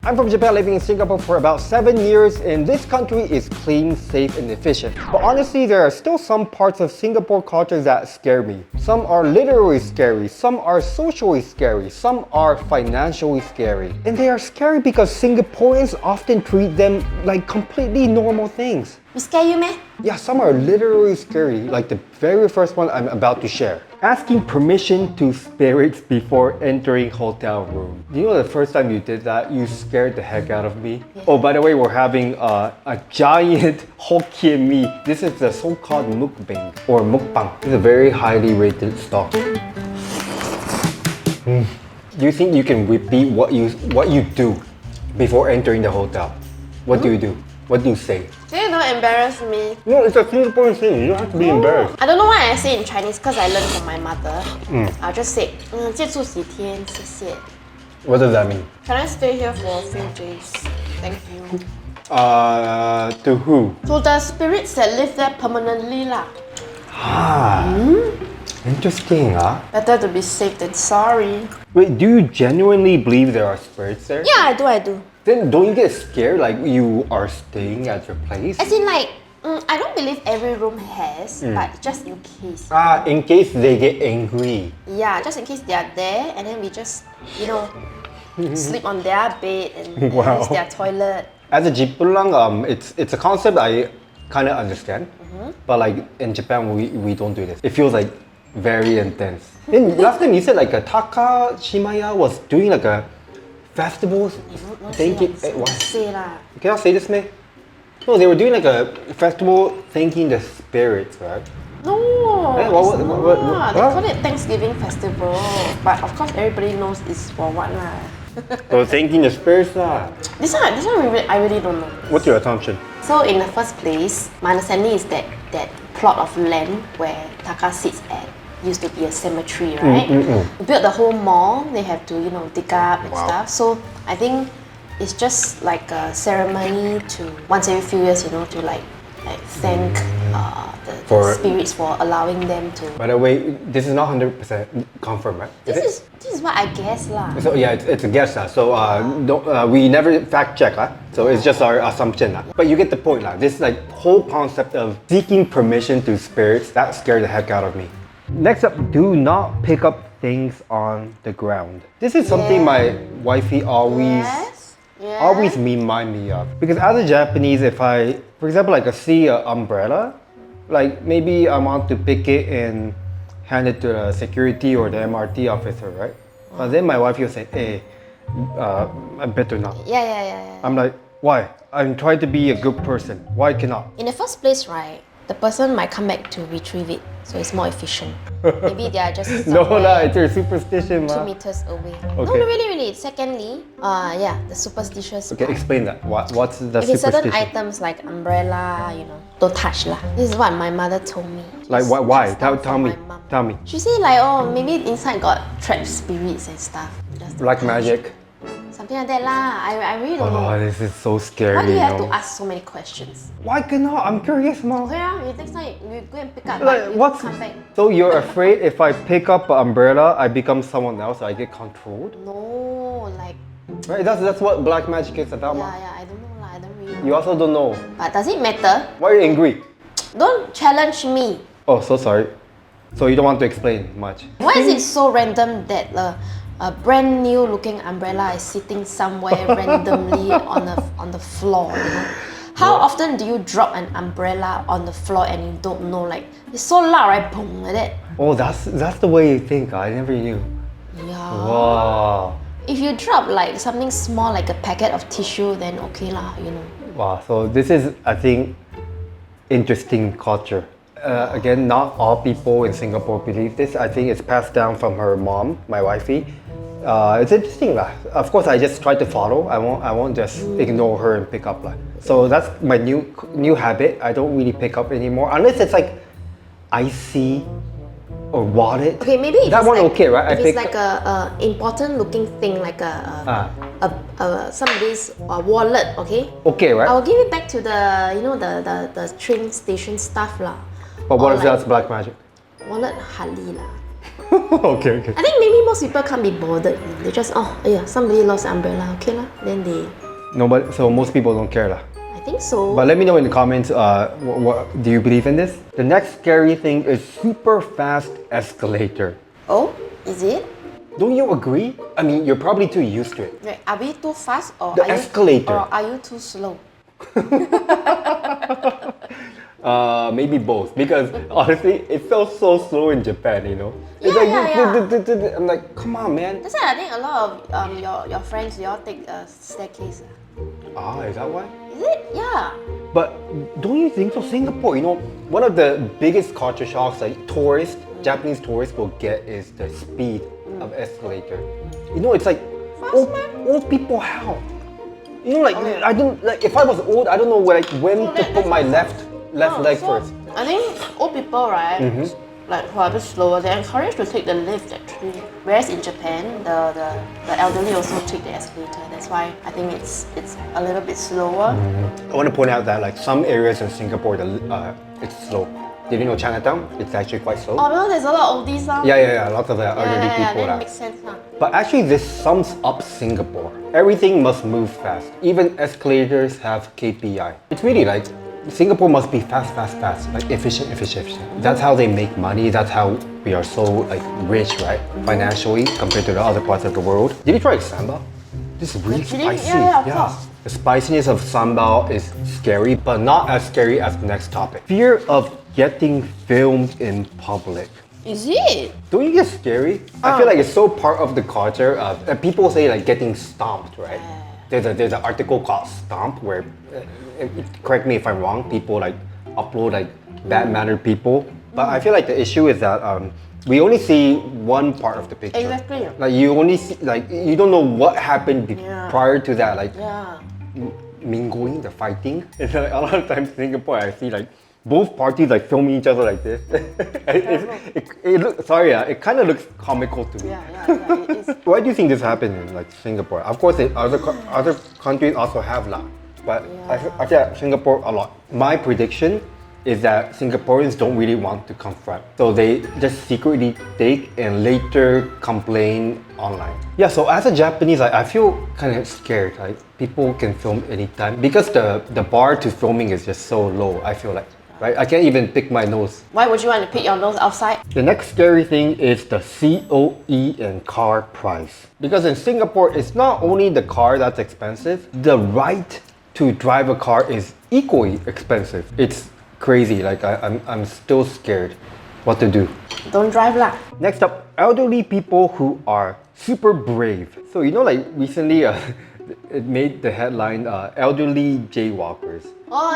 I'm from Japan, living in Singapore for about 7 years, and this country is clean, safe, and efficient. But honestly, there are still some parts of Singapore culture that scare me. Some are literally scary, some are socially scary, some are financially scary. And they are scary because Singaporeans often treat them like completely normal things. We scare you, man? Yeah, some are literally scary, like the very first one I'm about to share. Asking permission to spirits before entering hotel room. Do you know the first time you did that, you scared the heck out of me? Yeah. Oh, by the way, we're having a giant Hokkien mee. This is the so-called mukbang or mukbang. It's a very highly rated stock. Do you think you can repeat what you do before entering the hotel? What do you do? What do you say? Please don't embarrass me. No, it's a Singaporean thing. You don't have to be embarrassed. I don't know why I say in Chinese because I learned from my mother. I'll just say, 借住几天,谢谢. What does that mean? Can I stay here for a few days? Thank you. To who? To the spirits that live there permanently lah. Interesting, huh? Better to be safe than sorry. Wait, do you genuinely believe there are spirits there? Yeah, I do. Then don't you get scared like you are staying at your place? As in like, I don't believe every room has, but just in case. In case they get angry. Yeah, just in case they are there and then we just, sleep on their bed and Wow. use their toilet. As a Jipulang, it's a concept I kind of understand, but like in Japan we don't do this. It feels like very intense. Then last time you said like a Takashimaya was doing like a festival thanking. What? Say lah. You cannot say this, man. No, they were doing like a festival thanking the spirits, right? No, Eh, what? they call it Thanksgiving festival, but of course everybody knows it's for what lah. So thanking the spirits, lah. This one I really don't know. What's your assumption? So in the first place, my understanding is that plot of land where Taka sits at used to be a cemetery, right? To build the whole mall, they have to dig up and stuff. So I think it's just like a ceremony to once every few years, to like thank the spirits for allowing them to. By the way, this is not 100% confirmed, right? This is what I guess lah. So yeah, it's a guess, lah. So we never fact check, lah. So it's just our assumption, lah. But you get the point, lah. This like whole concept of seeking permission to spirits that scared the heck out of me. Next up, do not pick up things on the ground. This is something my wifey always remind me of. Because as a Japanese, if I, for example, like I see an umbrella, like maybe I want to pick it and hand it to the security or the MRT officer, right? But then my wife will say, hey, I better not. Yeah. I'm like, why? I'm trying to be a good person. Why cannot? In the first place, right, the person might come back to retrieve it, so it's more efficient. Maybe they are just No, it's your superstition, 2 ma. meters away. Okay. No, really. Secondly, the superstitious. Okay, explain that. What's the If it's certain superstition? items like umbrella, don't touch lah. This is what my mother told me. Like Just why? passed down Tell from me. my mum. Tell me. She said like, maybe inside got trapped spirits and stuff. Just don't Black touch. magic. Something like that lah. I really don't know. Oh, this is so scary. Why do you have to ask so many questions? Why cannot? I'm curious, ma. Okay, next time you go and pick up. Like, you what's come back. so you're afraid if I pick up an umbrella, I become someone else, I get controlled? No, like Right? That's what black magic is about, ma. I don't know lah. I don't really know. You also don't know. But does it matter? Why are you angry? Don't challenge me. Oh, so sorry. So you don't want to explain much. Why is it so random that a brand new looking umbrella is sitting somewhere randomly on the floor? How often do you drop an umbrella on the floor and you don't know? Like it's so loud, right? Boom, like that. Oh, that's the way you think. I never knew. Yeah. Wow. If you drop like something small like a packet of tissue, then okay lah, Wow. So this is, I think, interesting culture. Again, not all people in Singapore believe this. I think it's passed down from her mom, my wifey. It's interesting lah. Of course, I just try to follow. I won't just ignore her and pick up lah. So that's my new habit. I don't really pick up anymore unless it's like icy or wallet. Okay, maybe if that it's one like, okay, right? If it's like a important looking thing, like somebody's wallet, okay? Okay, right? I'll give it back to the the train station staff lah. But what Or if that's black magic? Wallet hardly lah. Okay. I think maybe most people can't be bothered. You know? They just, somebody lost the umbrella, okay lah. Then they... No, but so most people don't care lah. I think so. But let me know in the comments, what do you believe in this? The next scary thing is super fast escalator. Oh, is it? Don't you agree? I mean, you're probably too used to it. Wait, are we too fast or The escalator. Or are you too slow? Maybe both. Because honestly, it felt so slow in Japan, you know? It's Yeah. I'm like, come on, man. That's why I think a lot of your friends, you all take a staircase. Ah, is that why? Is it? Yeah. But don't you think so? Singapore, you know, one of the biggest culture shocks like Japanese tourists will get is the speed of escalator. You know, it's like old people how? You know, like I don't like if I was old, I don't know when to put my left leg first. I think old people, right? Like who are a bit slower, they're encouraged to take the lift actually. Whereas in Japan, the elderly also take the escalator. That's why I think it's a little bit slower. I want to point out that like some areas in Singapore, it's slow. Did you know Chinatown? It's actually quite slow. Oh no, there's a lot of these now. Yeah. Lots of elderly people. That makes sense now. But actually, this sums up Singapore. Everything must move fast. Even escalators have KPI. It's really like Singapore must be fast, like efficient. That's how they make money. That's how we are so like rich, right? Financially compared to the other parts of the world. Did you try sambal? This is really spicy. Yeah, of course. The spiciness of sambal is scary, but not as scary as the next topic. Fear of getting filmed in public. Is it? Don't you get scary? I feel like it's so part of the culture of people say like getting stomped, right? There's an article called Stomp where, correct me if I'm wrong, people like upload like bad mannered people. But I feel like the issue is that we only see one part of the picture. Exactly. Like you only see like you don't know what happened prior to that, like mingling, the fighting. It's like a lot of times in Singapore I see like both parties like filming each other like this. It kind of looks comical to me. Yeah, it is. Why do you think this happened in like Singapore? Of course, other countries also have that, but I feel like Singapore a lot. My prediction is that Singaporeans don't really want to confront, so they just secretly take and later complain online. Yeah, so as a Japanese, I feel kind of scared. Like people can film anytime because the bar to filming is just so low. I feel like. Right? I can't even pick my nose. Why would you want to pick your nose outside? The next scary thing is the COE and car price. Because in Singapore, it's not only the car that's expensive, the right to drive a car is equally expensive. It's crazy, like I'm still scared what to do. Don't drive lah. Next up, elderly people who are super brave. So you know like recently, it made the headline, elderly jaywalkers.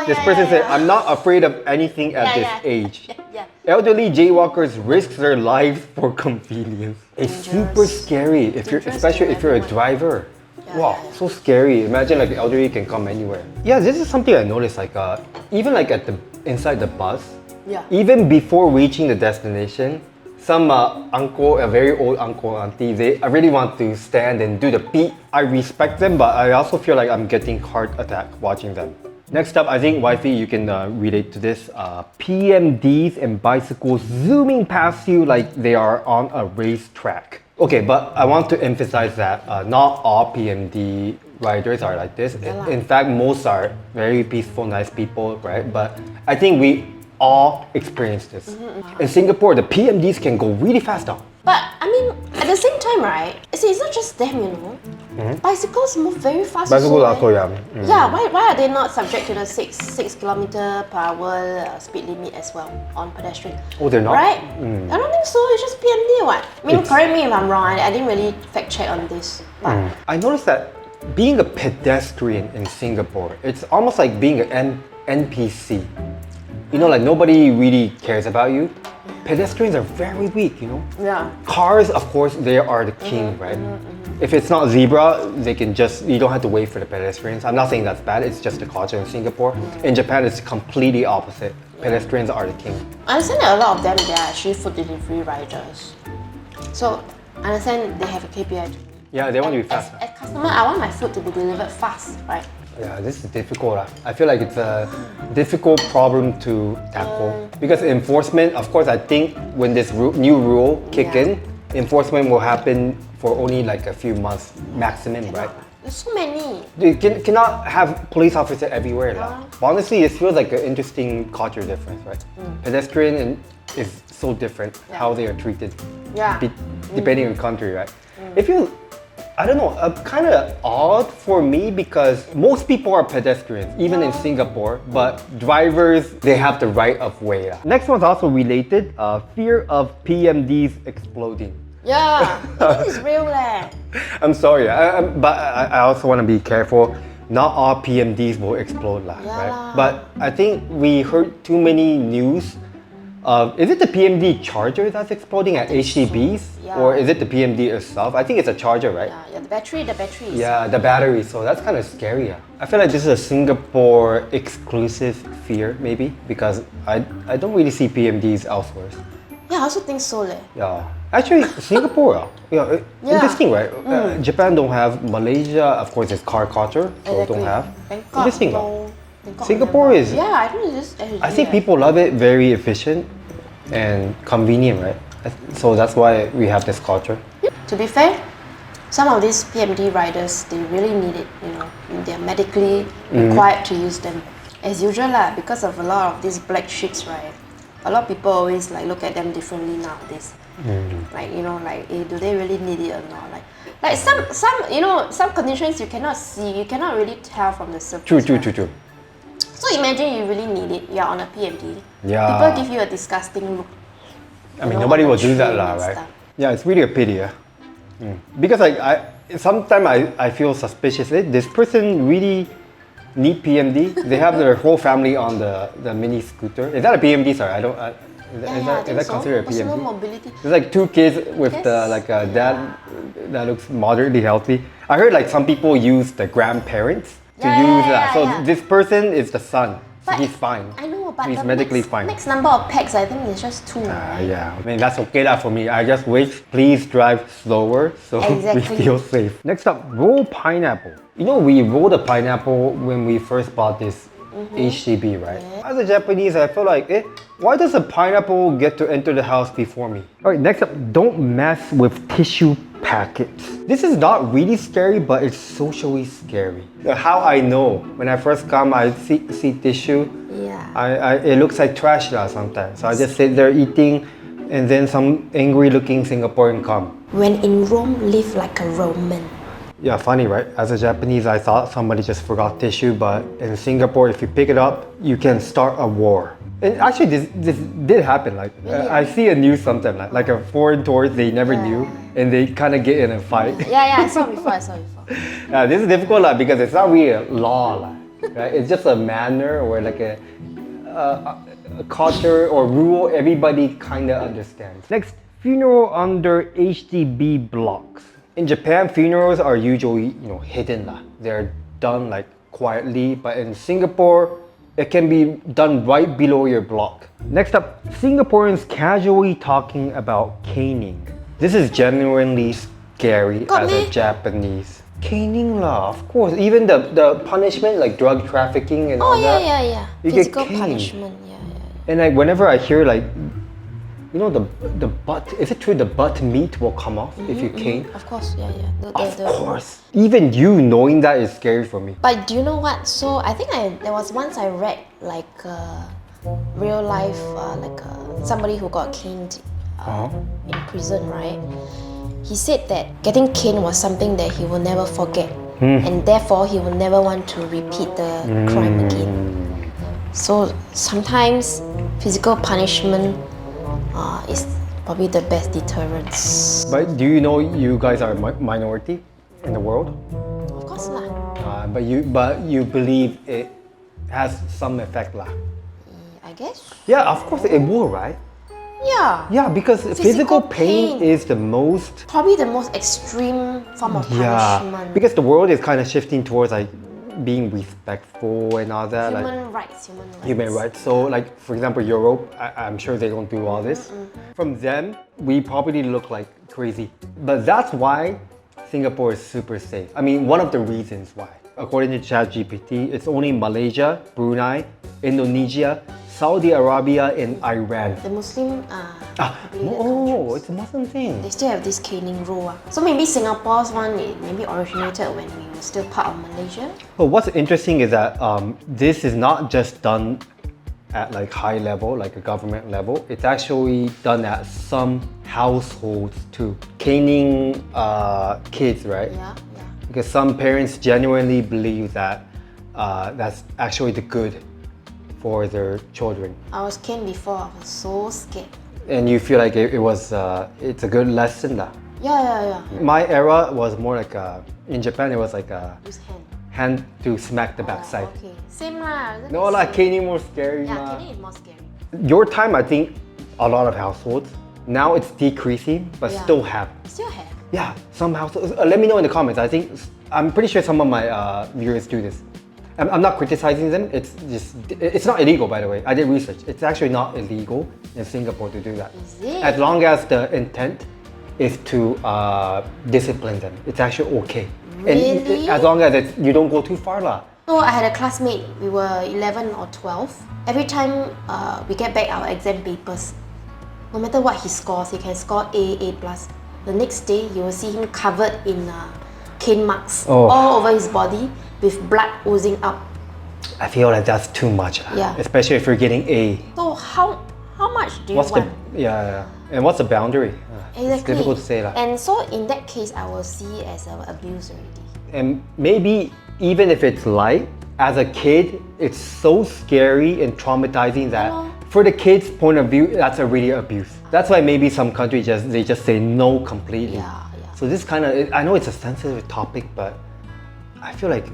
This person said, I'm not afraid of anything at this age. Elderly jaywalkers risk their lives for convenience. It's super scary, especially if you're a driver. Wow, so scary. Imagine like the elderly can come anywhere. Yeah, this is something I noticed, like even like inside the bus, even before reaching the destination, some uncle, a very old uncle, auntie, they really want to stand and do the beat. I respect them, but I also feel like I'm getting heart attack watching them. Next up, I think wifey, you can relate to this. PMDs and bicycles zooming past you like they are on a racetrack. Okay, but I want to emphasize that not all PMD riders are like this. In fact, most are very peaceful, nice people, right? But I think we all experience this. In Singapore, the PMDs can go really fast now. But I mean, at the same time, right? See, it's not just them, you know. Bicycles move very fast. Bicycles also, Yeah, why are they not subject to the 6 kilometer per hour speed limit as well on pedestrian? Oh, they're not? Right? I don't think so. It's just PMD, what? I mean, correct me if I'm wrong. I didn't really fact check on this. But I noticed that being a pedestrian in Singapore, it's almost like being an NPC. You know, like nobody really cares about you. Pedestrians are very weak, you know? Yeah. Cars, of course, they are the king, right? If it's not zebra, you don't have to wait for the pedestrians. I'm not saying that's bad, it's just the culture in Singapore. In Japan, it's completely opposite. Pedestrians are the king. I understand that a lot of them, they are actually food delivery riders. So, I understand they have a KPI. Yeah, they want to be fast. As customer, I want my food to be delivered fast, right? Yeah, this is difficult. I feel like it's a difficult problem to tackle because enforcement, of course, I think when this new rule kick in, enforcement will happen for only like a few months maximum, right? There's so many. You cannot have police officers everywhere. But honestly, it feels like an interesting culture difference, right? Pedestrian is so different how they are treated depending on country, right? If you I don't know, kind of odd for me because most people are pedestrians, even in Singapore, but drivers, they have the right of way. Next one's also related, fear of PMDs exploding. Yeah, this is real leh. I'm sorry, but I also want to be careful. Not all PMDs will explode, right? But I think we heard too many news. Is it the PMD charger that's exploding at HDBs? Or is it the PMD itself? I think it's a charger, right? Yeah, the battery. Yeah, the battery. So that's kind of scary. I feel like this is a Singapore exclusive fear, maybe, because I don't really see PMDs elsewhere. Yeah, I also think so leh. Yeah. Actually, Singapore, interesting, right? Japan don't have. Malaysia, of course, is car culture, so don't have. Bangkok, Interesting. no. Singapore is. Yeah, I think it's just. I think people love it, very efficient and convenient, right? So that's why we have this culture. To be fair, some of these PMD riders, they really need it, you know. They're medically required to use them. As usual lah, because of a lot of these black sheeps, right? A lot of people always like look at them differently nowadays. Like, you know, like, do they really need it or not? Like some some conditions you cannot see, you cannot really tell from the surface. True. So imagine you really need it, you're on a PMD. Yeah. People give you a disgusting look. I mean, nobody will do that, right? Yeah, it's really a pity. Because sometimes I feel suspicious. This person really need PMD? They have their whole family on the mini scooter. Is that a PMD? Sorry, I don't. Is that considered a PMD? Personal mobility. There's like two kids with a dad that looks moderately healthy. I heard like some people use the grandparents to use that. So this person is the son. So he's fine. I know, but he's the medically fine. Next number of packs, I think it's just 2. Yeah, I mean that's okay for me. I just wish please drive slower so we feel safe. Next up, roll pineapple. You know, we rolled a pineapple when we first bought this HDB, right? As a Japanese, I feel like, why does a pineapple get to enter the house before me? All right, next up, don't mess with tissue packets. This is not really scary, but it's socially scary. How I know, when I first come, I see tissue. Yeah. It looks like trash sometimes. So I just sit there eating, and then some angry-looking Singaporean come. When in Rome, live like a Roman. Yeah, funny, right? As a Japanese, I thought somebody just forgot tissue, but in Singapore, if you pick it up, you can start a war. And actually, this did happen. Like, I see a news sometimes, like a foreign tourist they never knew, and they kind of get in a fight. Yeah, I saw before. Yeah, this is difficult because it's not really a law, right? It's just a manner or like a culture or rule everybody kind of understands. Next, funeral under HDB blocks. In Japan, funerals are usually, hidden. They're done like quietly, but in Singapore, it can be done right below your block. Next up, Singaporeans casually talking about caning. This is genuinely scary as a Japanese. Caning of course. Even the punishment like drug trafficking and all that. Yeah. You Physical get caned. punishment, yeah. And like whenever I hear like, the butt, is it true the butt meat will come off if you cane? Of course, yeah. Of course. Even you knowing that is scary for me. But do you know what? So I think there was once I read like real life, somebody who got caned in prison, right? He said that getting caned was something that he will never forget, and therefore he will never want to repeat the crime again. So sometimes physical punishment is probably the best deterrence. But do you know you guys are a minority in the world? Of course lah. But you believe it has some effect lah. I guess. Yeah, of course it will, right? Yeah. Yeah, because physical pain is probably the most extreme form of punishment. Because the world is kind of shifting towards like being respectful and all that. Human rights. So like, for example, Europe, I'm sure they don't do all this. From them, we probably look like crazy. But that's why Singapore is super safe. I mean, one of the reasons why. according to ChatGPT, it's only Malaysia, Brunei, Indonesia, Saudi Arabia, and Iran. The Muslim It's a Muslim thing. they still have this caning rule. So maybe Singapore's one maybe originated when we were still part of Malaysia. But what's interesting is that this is not just done at like high level, like a government level. It's actually done at some households too. Caning kids, right? Yeah. Because some parents genuinely believe that that's actually the good for their children. I was caned before, I was so scared. And you feel like it's a good lesson lah. Yeah. My era was more like in Japan it was like a Use hand. hand to smack the backside. Okay. Same lah. isn't No it lah, same? caning more scary Yeah, ma. caning is more scary. Your time, I think a lot of households, now it's decreasing, but Yeah. still have. Still have. Yeah, some households, let me know in the comments. I'm pretty sure some of my viewers do this. I'm not criticizing them, it's not illegal by the way. I did research. It's actually not illegal in Singapore to do that. Is it? As long as the intent is to discipline them, it's actually okay. Really? And as long as you don't go too far lah. So I had a classmate, we were 11 or 12. Every time we get back our exam papers, no matter what he scores, he can score A+. The next day, you will see him covered in cane marks all over his body with blood oozing out. I feel like that's too much. Yeah. Especially if you're getting A. So how much do you What's want? And what's the boundary? Exactly. It's difficult to say lah. And so in that case, I will see it as an abuse already. And maybe even if it's light, as a kid, it's so scary and traumatizing that for the kid's point of view, that's a really abuse. That's why maybe some countries they just say no completely. Yeah. So this kind of, I know it's a sensitive topic, but I feel like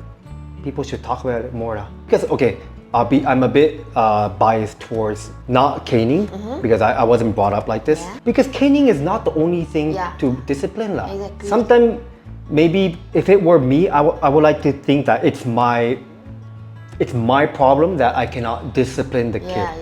people should talk about it more now. Because okay, I'm a bit biased towards not caning because I wasn't brought up like this. Yeah. Because caning is not the only thing Yeah. to discipline lah. Exactly. Sometimes maybe if it were me, I would like to think that it's my problem that I cannot discipline the kid Yeah.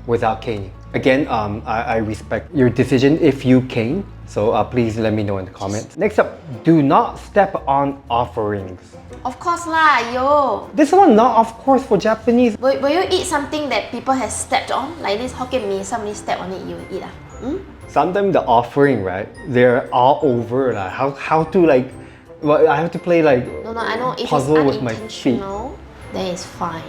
without caning. Again, I respect your decision if you cane. So please let me know in the comments. Next up, do not step on offerings. Of course lah, yo. This one not of course for Japanese. Will you eat something that people have stepped on? Like this Hokkien Mee, somebody stepped on it, you will eat ah? Sometimes the offering, right? They're all over lah. How to like? Well, I have to play like No, I know. If puzzle it's with my feet. unintentional, then it's fine.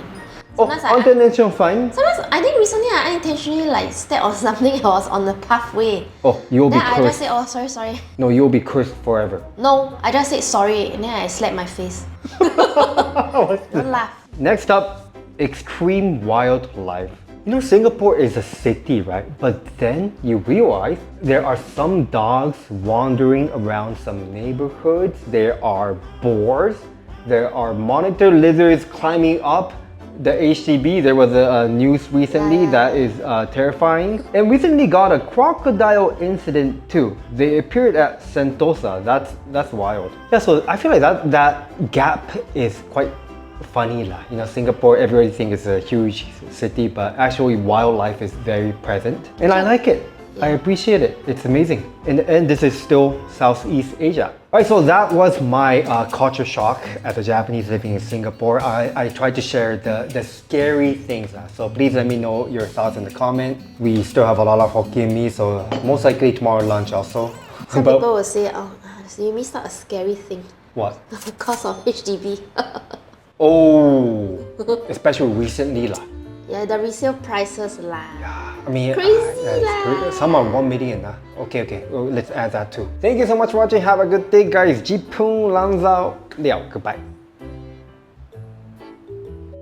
Oh, unintentional fine. Sometimes I think recently I unintentionally like stepped on something that was on the pathway. Oh, you'll be Then I just cursed. said, oh sorry. No, you'll be cursed forever. No, I just said sorry and then I slapped my face. Don't laugh. Next up, extreme wildlife. You know, Singapore is a city, right? But then you realize there are some dogs wandering around some neighborhoods. There are boars. There are monitor lizards climbing up the HDB. There was a news recently that is terrifying. And recently got a crocodile incident too. They appeared at Sentosa. That's wild. Yeah, so I feel like that gap is quite funny lah. You know, Singapore, everybody thinks it's a huge city, but actually wildlife is very present. And I like it. I appreciate it. It's amazing. In the end, this is still Southeast Asia. Alright, so that was my culture shock as a Japanese living in Singapore. I tried to share the scary things. So please let me know your thoughts in the comment. We still have a lot of Hokkien Mee, so most likely tomorrow lunch also. Some But- people will say, oh, so you missed out a scary thing. What? The cost of HDB. Oh, especially recently lah. Yeah, the resale prices lah. I mean, Crazy yeah, some are 1 million. Okay, well, let's add that too. Thank you so much for watching. Have a good day, guys. Jipung Lanzao Liao. Goodbye.